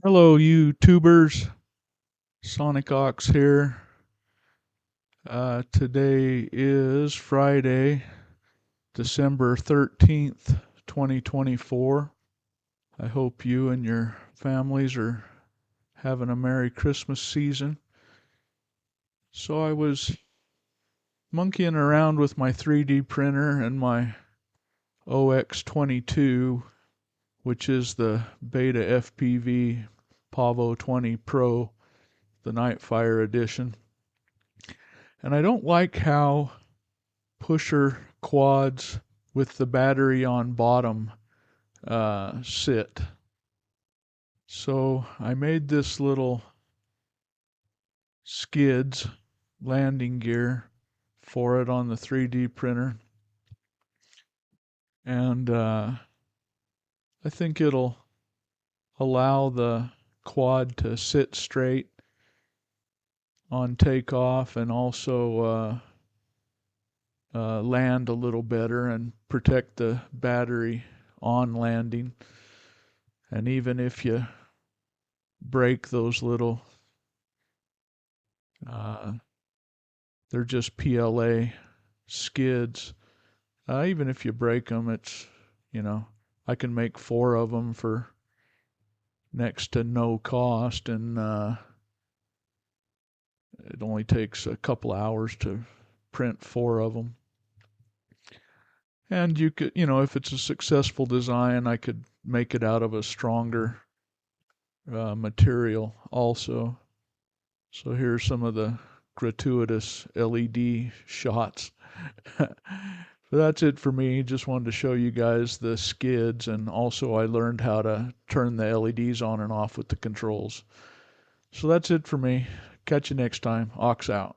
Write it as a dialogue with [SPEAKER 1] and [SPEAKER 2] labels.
[SPEAKER 1] Hello, YouTubers. Sonic Ox here. Today is Friday, December 13th, 2024. I hope you and your families are having a Merry Christmas season. So I was monkeying around with my 3D printer and my OX22, which is the Beta FPV Pavo 20 Pro, the Nightfire edition. And I don't like how pusher quads with the battery on bottom sit. So I made this little Skids landing gear for it on the 3D printer. And I think it'll allow the quad to sit straight on takeoff and also land a little better and protect the battery on landing. And even if you break those little, they're just PLA skids. Even if you break them, I can make 4 of them for next to no cost, and it only takes a couple hours to print 4 of them. And you could, if it's a successful design, I could make it out of a stronger material also. So here's some of the gratuitous LED shots. But that's it for me. Just wanted to show you guys the skids, and also I learned how to turn the LEDs on and off with the controls. So that's it for me. Catch you next time. Ox out.